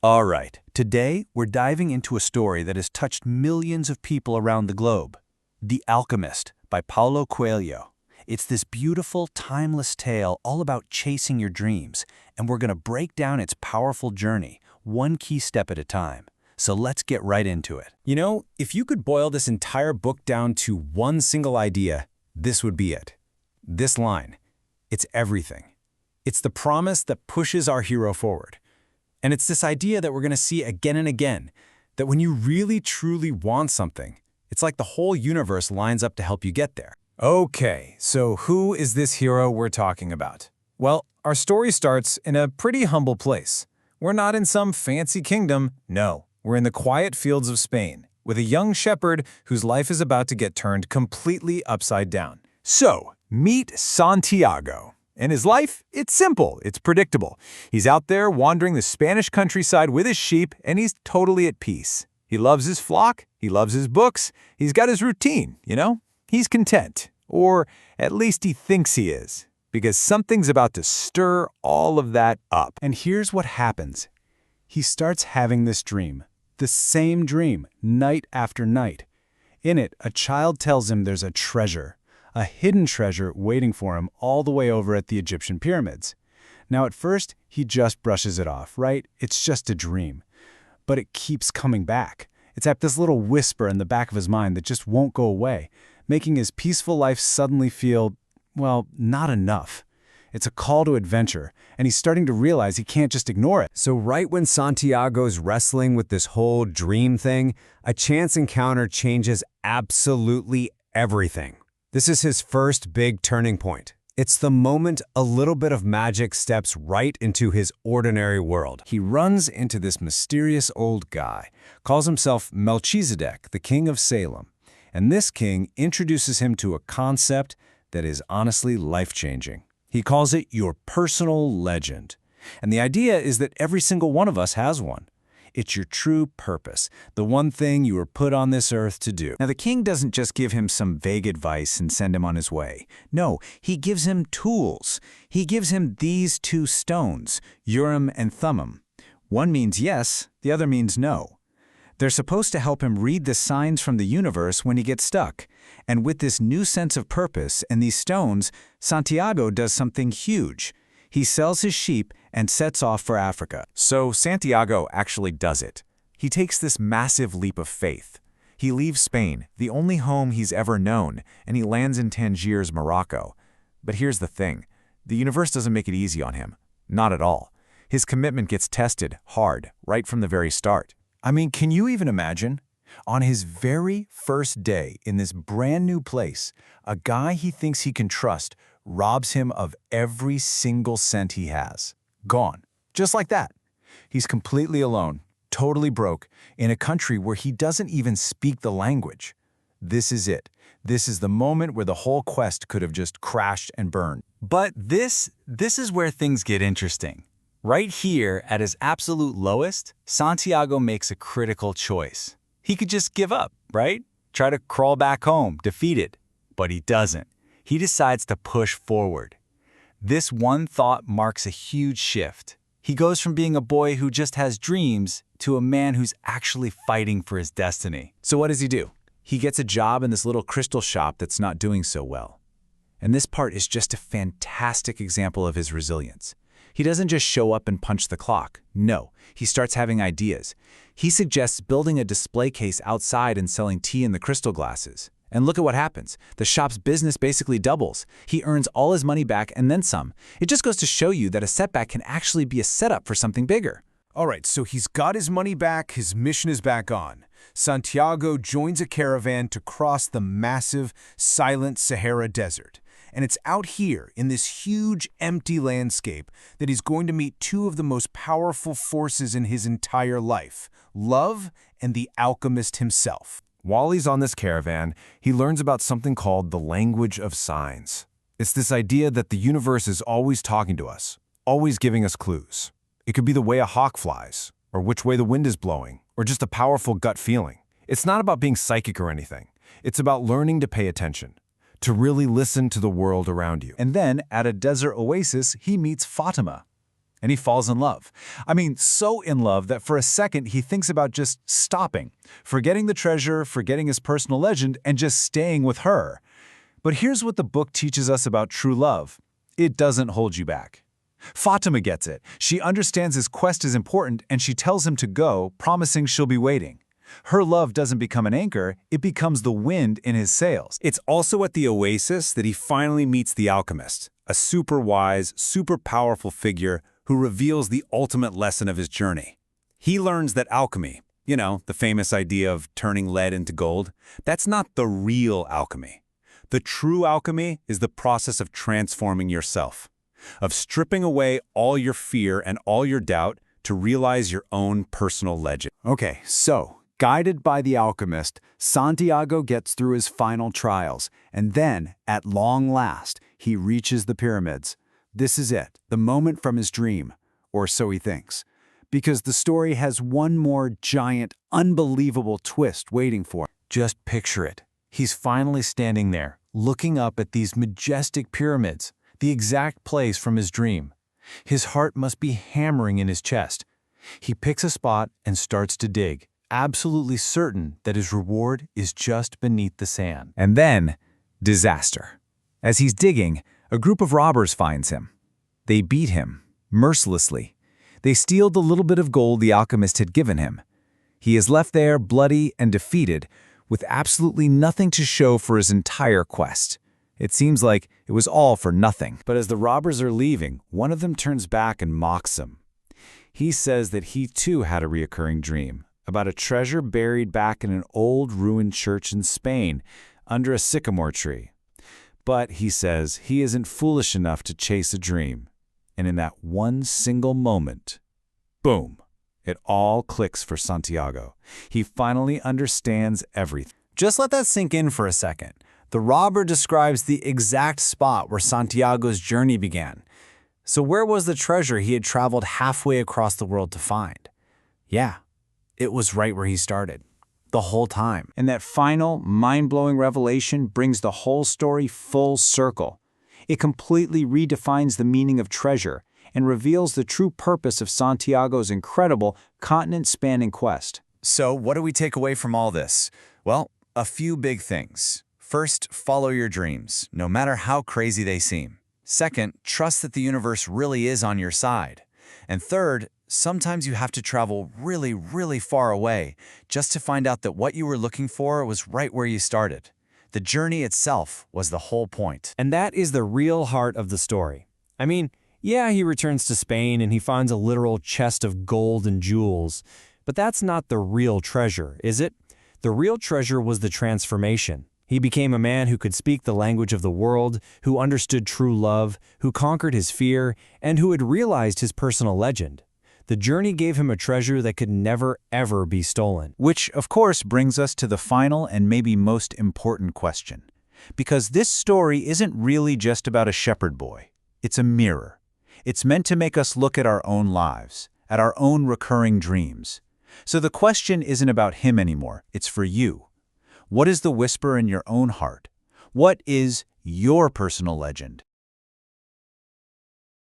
All right, today we're diving into a story that has touched millions of people around the globe. The Alchemist by Paulo Coelho. It's this beautiful, timeless tale all about chasing your dreams, and we're going to break down its powerful journey, one key step at a time. So let's get right into it. You know, if you could boil this entire book down to one single idea, this would be it. This line, it's everything. It's the promise that pushes our hero forward. And it's this idea that we're going to see again and again, that when you really truly want something, it's like the whole universe lines up to help you get there. Okay, so who is this hero we're talking about? Well, our story starts in a pretty humble place. We're not in some fancy kingdom, no. We're in the quiet fields of Spain, with a young shepherd whose life is about to get turned completely upside down. So, meet Santiago. And his life, it's simple, it's predictable. He's out there wandering the Spanish countryside with his sheep, and he's totally at peace. He loves his flock, he loves his books, he's got his routine, you know? He's content, or at least he thinks he is, because something's about to stir all of that up. And here's what happens. He starts having this dream, the same dream, night after night. In it, a child tells him there's a hidden treasure waiting for him all the way over at the Egyptian pyramids. Now at first, he just brushes it off, right? It's just a dream. But it keeps coming back. It's at this little whisper in the back of his mind that just won't go away, making his peaceful life suddenly feel, well, not enough. It's a call to adventure, and he's starting to realize he can't just ignore it. So right when Santiago's wrestling with this whole dream thing, a chance encounter changes absolutely everything. This is his first big turning point. It's the moment a little bit of magic steps right into his ordinary world. He runs into this mysterious old guy, calls himself Melchizedek, the king of Salem. And this king introduces him to a concept that is honestly life-changing. He calls it your personal legend. And the idea is that every single one of us has one. It's your true purpose, the one thing you were put on this earth to do. Now, the king doesn't just give him some vague advice and send him on his way. No, he gives him tools. He gives him these two stones, Urim and Thummim. One means yes, the other means no. They're supposed to help him read the signs from the universe when he gets stuck. And with this new sense of purpose and these stones, Santiago does something huge. He sells his sheep and sets off for Africa. So Santiago actually does it. He takes this massive leap of faith. He leaves Spain, the only home he's ever known, and he lands in Tangiers, Morocco. But here's the thing. The universe doesn't make it easy on him. Not at all. His commitment gets tested hard, right from the very start. I mean, can you even imagine? On his very first day in this brand new place, a guy he thinks he can trust robs him of every single cent he has. Gone. Just like that. He's completely alone, totally broke, in a country where he doesn't even speak the language. This is it. This is the moment where the whole quest could have just crashed and burned. But this is where things get interesting. Right here, at his absolute lowest, Santiago makes a critical choice. He could just give up, right? Try to crawl back home, defeated. But he doesn't. He decides to push forward. This one thought marks a huge shift. He goes from being a boy who just has dreams to a man who's actually fighting for his destiny. So what does he do? He gets a job in this little crystal shop that's not doing so well. And this part is just a fantastic example of his resilience. He doesn't just show up and punch the clock. No, he starts having ideas. He suggests building a display case outside and selling tea in the crystal glasses. And look at what happens. The shop's business basically doubles. He earns all his money back and then some. It just goes to show you that a setback can actually be a setup for something bigger. All right, so he's got his money back, his mission is back on. Santiago joins a caravan to cross the massive, silent Sahara Desert. And it's out here, in this huge, empty landscape, that he's going to meet two of the most powerful forces in his entire life, love and the alchemist himself. While he's on this caravan, he learns about something called the language of signs. It's this idea that the universe is always talking to us, always giving us clues. It could be the way a hawk flies, or which way the wind is blowing, or just a powerful gut feeling. It's not about being psychic or anything. It's about learning to pay attention, to really listen to the world around you. And then, at a desert oasis, he meets Fatima. and he falls in love. I mean, so in love that for a second he thinks about just stopping, forgetting the treasure, forgetting his personal legend, and just staying with her. But here's what the book teaches us about true love. It doesn't hold you back. Fatima gets it. She understands his quest is important and she tells him to go, promising she'll be waiting. Her love doesn't become an anchor, it becomes the wind in his sails. It's also at the oasis that he finally meets the alchemist, a super wise, super powerful figure who reveals the ultimate lesson of his journey. He learns that alchemy, the famous idea of turning lead into gold, that's not the real alchemy. The true alchemy is the process of transforming yourself, of stripping away all your fear and all your doubt to realize your own personal legend. Okay, so, guided by the alchemist, Santiago gets through his final trials, and then, at long last, he reaches the pyramids. This is it, the moment from his dream, or so he thinks, because the story has one more giant, unbelievable twist waiting for him. Just picture it. He's finally standing there, looking up at these majestic pyramids, the exact place from his dream. His heart must be hammering in his chest. He picks a spot and starts to dig, absolutely certain that his reward is just beneath the sand. And then, disaster. As he's digging, a group of robbers finds him. They beat him, mercilessly. They steal the little bit of gold the alchemist had given him. He is left there bloody and defeated, with absolutely nothing to show for his entire quest. It seems like it was all for nothing. But as the robbers are leaving, one of them turns back and mocks him. He says that he too had a reoccurring dream about a treasure buried back in an old ruined church in Spain under a sycamore tree. But, he says, he isn't foolish enough to chase a dream. And in that one single moment, boom, it all clicks for Santiago. He finally understands everything. Just let that sink in for a second. The robber describes the exact spot where Santiago's journey began. So where was the treasure he had traveled halfway across the world to find? Yeah, it was right where he started, the whole time. And that final, mind-blowing revelation brings the whole story full circle. It completely redefines the meaning of treasure and reveals the true purpose of Santiago's incredible, continent-spanning quest. So what do we take away from all this? Well, a few big things. First, follow your dreams, no matter how crazy they seem. Second, trust that the universe really is on your side. And third, sometimes you have to travel really, really far away just to find out that what you were looking for was right where you started. The journey itself was the whole point. And that is the real heart of the story. I mean, yeah, he returns to Spain and he finds a literal chest of gold and jewels, but that's not the real treasure, is it? The real treasure was the transformation. He became a man who could speak the language of the world, who understood true love, who conquered his fear, and who had realized his personal legend. The journey gave him a treasure that could never, ever be stolen. Which, of course, brings us to the final and maybe most important question. Because this story isn't really just about a shepherd boy. It's a mirror. It's meant to make us look at our own lives, at our own recurring dreams. So the question isn't about him anymore, it's for you. What is the whisper in your own heart? What is your personal legend?